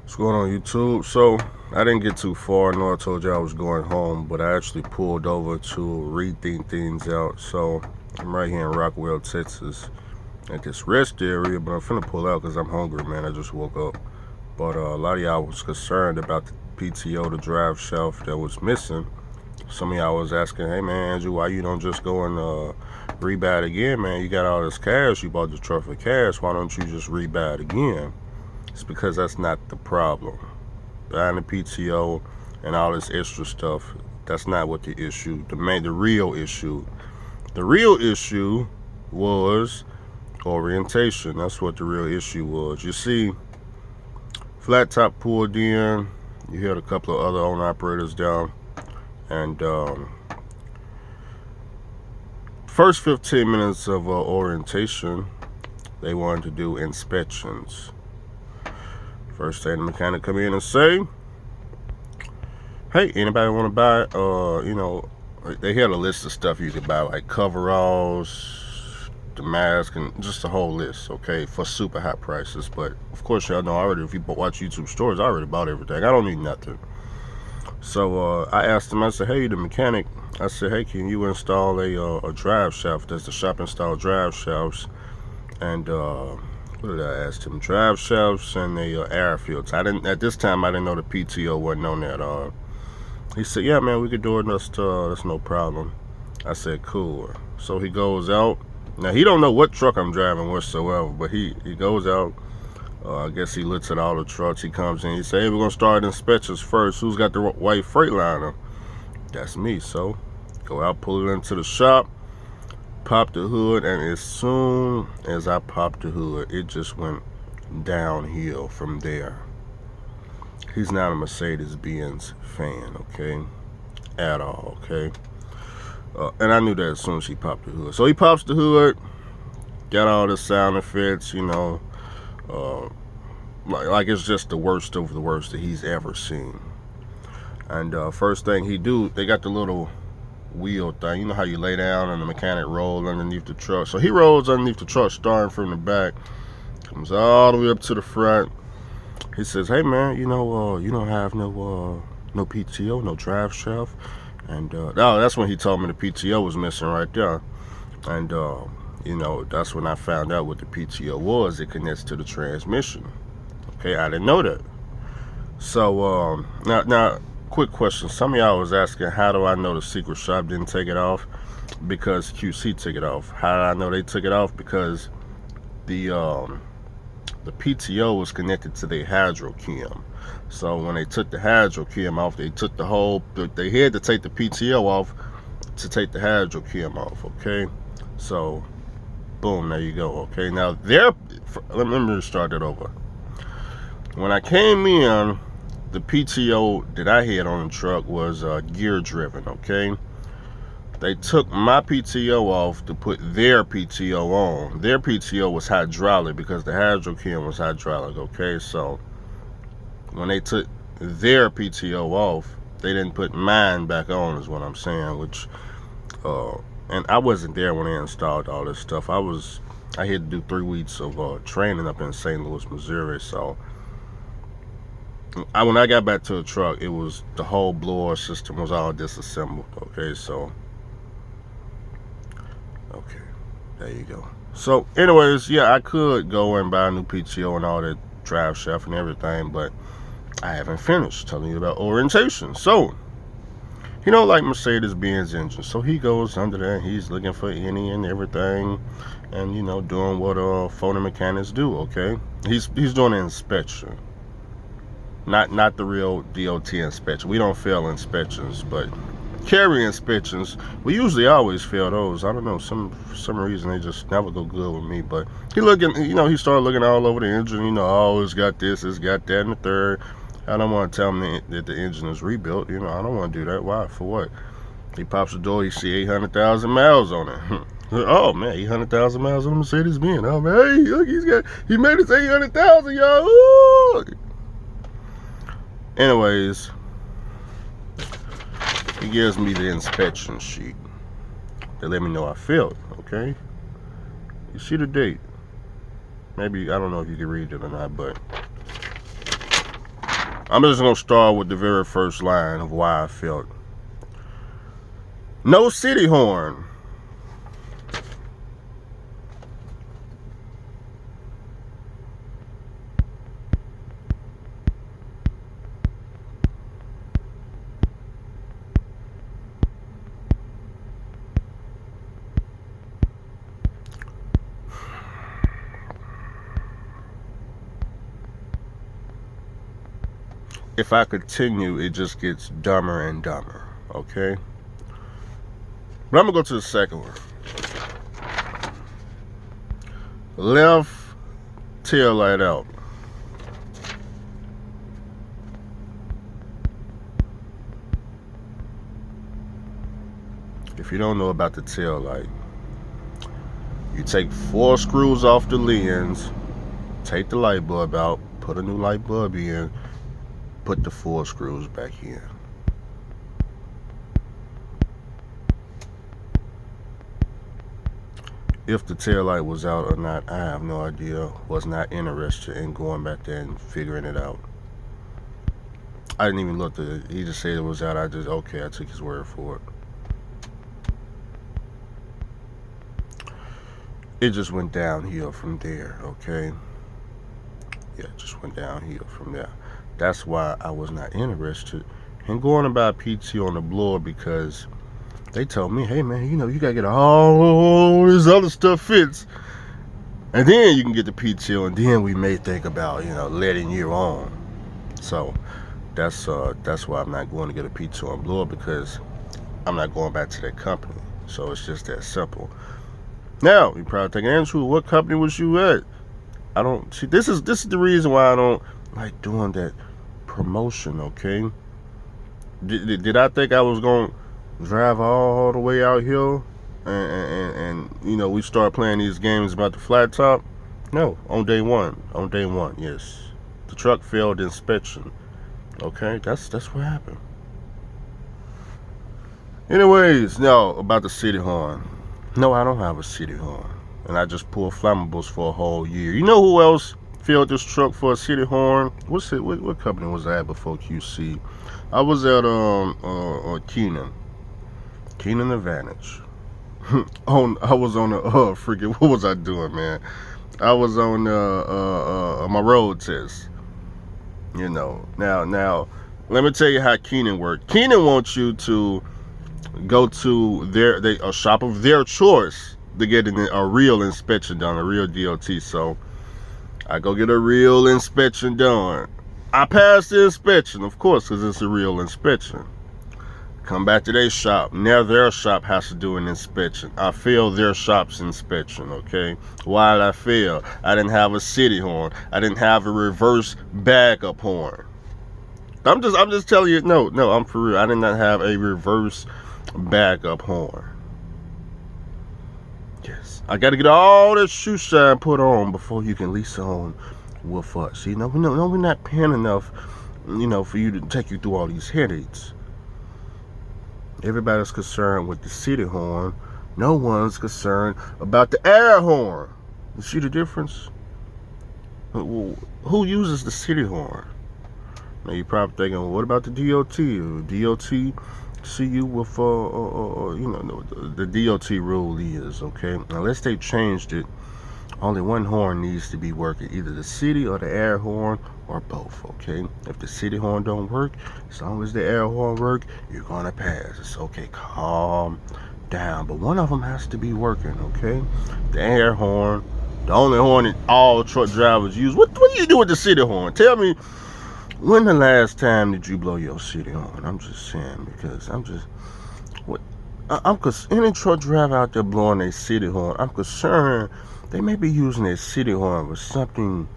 What's going on, YouTube? So I didn't get too far. I know I told you I was going home, but I actually pulled over to rethink things out. So I'm right here in Rockwell, Texas, at this rest area, but I'm finna pull out because I'm hungry, man. I just woke up. But a lot of y'all was concerned about the PTO, the drive shaft that was missing. Some of y'all was asking, hey man, Andrew, why you don't just go and rebuy it again, man? You got all this cash, you bought the truck for cash, why don't you just rebuy it again? It's because that's not the problem. Buying the PTO and all this extra stuff, that's not what the issue, the real issue. The real issue was orientation. That's what the real issue was. You see, flat top pulled in, you had a couple of other owner operators down, and first 15 minutes of orientation, they wanted to do inspections. First thing the mechanic come in and say, hey, anybody want to buy, they had a list of stuff you could buy, like coveralls, the mask, and just a whole list, okay, for super high prices. But of course, y'all know already, if you watch YouTube stores, I already bought everything. I don't need nothing. So I asked him, I said, hey, the mechanic, I said, hey, can you install a drive shaft? That's the shop installed drive shafts. And what did I ask him? Drive shafts and the air filters. At this time I didn't know the PTO wasn't on that. He said, yeah man, we could do it, that's no problem. I said, cool. So he goes out. Now he don't know what truck I'm driving whatsoever, but he goes out. I guess he looks at all the trucks. He comes in, he said, hey, we're gonna start inspections first. Who's got the white Freightliner? That's me. So go out, pull it into the shop, pop the hood, and as soon as I popped the hood, it just went downhill from there. He's not a Mercedes-Benz fan, okay, at all, okay. And I knew that as soon as he popped the hood. So he pops the hood, got all the sound effects, like it's just the worst of the worst that he's ever seen. And first thing he do, they got the little wheel thing. You know how you lay down and the mechanic rolls underneath the truck. So he rolls underneath the truck, starting from the back, comes all the way up to the front. He says, hey man, you don't have no PTO, no drive shaft. And that's when he told me the PTO was missing right there. And that's when I found out what the PTO was. It connects to the transmission. Okay, I didn't know that. So now quick question. Some of y'all was asking, how do I know the secret shop didn't take it off? Because QC took it off. How did I know they took it off? Because the PTO was connected to the hydrochem. So when they took the hydrochem off, they took they had to take the PTO off to take the hydrochem off, okay? So boom, there you go, okay? Now let me start it over. When I came in, the PTO that I had on the truck was gear driven, okay? They took my PTO off to put their PTO on. Their PTO was hydraulic because the hydrochem was hydraulic, okay? So when they took their PTO off, they didn't put mine back on, is what I'm saying, which and I wasn't there when they installed all this stuff. I had to do 3 weeks of training up in St. Louis, Missouri. So when I got back to the truck, it was the whole blower system was all disassembled, okay? So okay, there you go. So anyways, yeah, I could go and buy a new PTO and all that drive shaft and everything, but I haven't finished telling you about orientation. So he don't like Mercedes-Benz engines, so he goes under there. He's looking for any and everything, and doing what phony mechanics do. Okay, he's doing an inspection, not the real DOT inspection. We don't fail inspections, but carrier inspections, we usually always fail those. I don't know, for some reason they just never go good with me. But he started looking all over the engine. Oh, it's got this, it's got that, and the third. I don't want to tell him that the engine is rebuilt. I don't want to do that. Why? For what? He pops the door, he see 800,000 miles on it. Oh man, 800,000 miles on a Mercedes-Benz. Oh man, hey, look, he made it 800,000, y'all. Ooh. Anyways, he gives me the inspection sheet to let me know I failed. Okay, you see the date. Maybe, I don't know if you can read it or not, but I'm just gonna start with the very first line of why I felt. No city horn. If I continue, it just gets dumber and dumber, okay? But I'm gonna go to the second one. Left tail light out. If you don't know about the tail light, you take 4 screws off the lens, take the light bulb out, put a new light bulb in, put the 4 screws back in. If the tail light was out or not, I have no idea. Was not interested in going back there and figuring it out. I didn't even look at it. He just said it was out. I took his word for it. It just went downhill from there, okay? Yeah, it just went downhill from there. That's why I was not interested in going about PTO on the blower, because they told me, hey man, you gotta get all this other stuff fixed, and then you can get the PTO, and then we may think about, letting you on. So that's why I'm not going to get a PTO on blower, because I'm not going back to that company. So it's just that simple. Now you're probably thinking, Andrew, what company was you at? I don't see. This is the reason why I don't like doing that promotion. Okay. Did I think I was gonna drive all the way out here and we start playing these games about the flat top? No. On day one, yes, the truck failed inspection. Okay, that's what happened. Anyways, now about the city horn. No, I don't have a city horn, and I just pulled flammables for a whole year. You know who else filled this truck for a city horn? What company was I at before QC? I was at Keenan Advantage. I was on the freaking, what was I doing, man? I was on my road test. Now let me tell you how Keenan worked. Keenan wants you to go to a shop of their choice to get a real inspection done, a real DOT. So I go get a real inspection done. I passed the inspection, of course, because it's a real inspection. Come back to their shop. Now their shop has to do an inspection. I failed their shop's inspection, okay? Why did I fail? I didn't have a city horn. I didn't have a reverse backup horn. I'm just telling you, no, I'm for real. I did not have a reverse backup horn. Yes, I got to get all this shoe shine put on before you can lease on with us. See, no, we're not paying enough, for you to take you through all these headaches. Everybody's concerned with the city horn. No one's concerned about the air horn. You see the difference? Who uses the city horn? Now you're probably thinking, well, what about the DOT? DOT see you with the DOT rule is, okay, unless they changed it, only one horn needs to be working, either the city or the air horn, or both, okay? If the city horn don't work, as long as the air horn work, you're gonna pass. It's okay, calm down, but one of them has to be working, okay? The air horn, the only horn that all truck drivers use. What do you do with the city horn? Tell me, when the last time did you blow your city horn? I'm just saying, because any truck driver out there blowing their city horn, I'm concerned they may be using their city horn for something,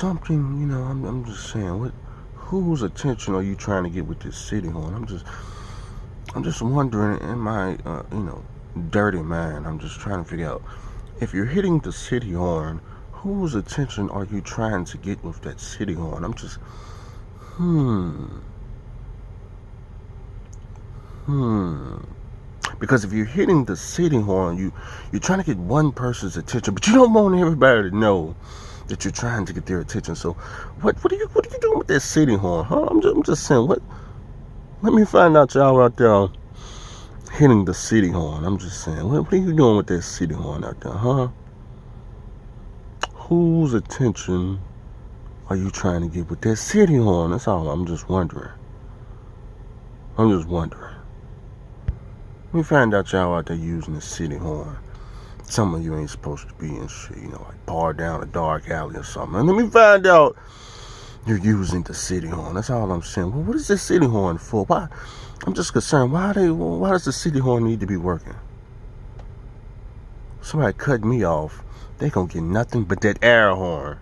I'm just saying, whose attention are you trying to get with this city horn? I'm just wondering in my, dirty mind, I'm just trying to figure out, if you're hitting the city horn, whose attention are you trying to get with that city horn? I'm just, Because if you're hitting the city horn, you're trying to get one person's attention, but you don't want everybody to know that you're trying to get their attention. So what are you doing with that city horn, huh? I'm just saying, what? Let me find out y'all out there hitting the city horn. I'm just saying, what are you doing with that city horn out there, huh? Whose attention are you trying to get with that city horn? That's all. I'm just wondering. Let me find out y'all out there using the city horn. Some of you ain't supposed to be in shit, like bar down a dark alley or something. And let me find out you're using the city horn. That's all I'm saying. Well, what is this city horn for? Why? I'm just concerned. Why does the city horn need to be working? Somebody cut me off, they gonna get nothing but that air horn.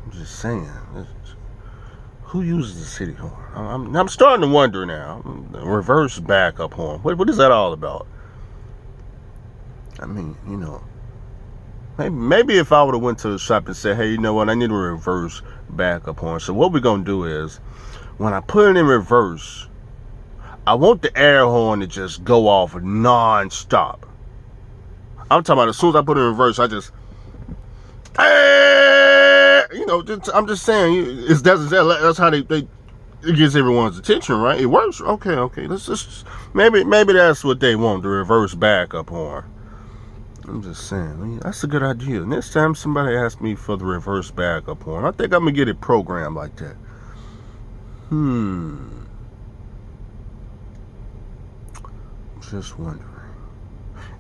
I'm just saying. Who uses the city horn? I'm starting to wonder now. Reverse backup horn. What is that all about? I mean, maybe if I would have went to the shop and said, hey, you know what? I need a reverse backup horn. So what we're gonna do is, when I put it in reverse, I want the air horn to just go off non-stop. I'm talking about as soon as I put it in reverse, I just, I'm just saying, that's how they it gets everyone's attention, right? It works. Okay. Let's just maybe that's what they want, the reverse backup horn. I'm just saying, that's a good idea. Next time somebody asks me for the reverse backup horn, I think I'm gonna get it programmed like that. Just wondering.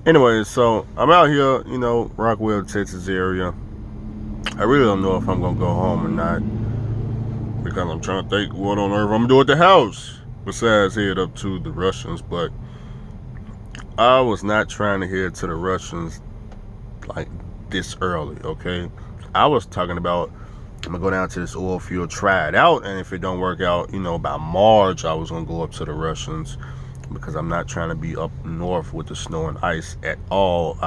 Anyway, so I'm out here, Rockwell, Texas area. I really don't know if I'm gonna go home or not, because I'm trying to think what on earth I'm gonna do at the house besides head up to the Russians. But I was not trying to head to the Russians like this early, okay? I was talking about, I'm gonna go down to this oil field, try it out, and if it don't work out, by March I was gonna go up to the Russians, because I'm not trying to be up north with the snow and ice at all.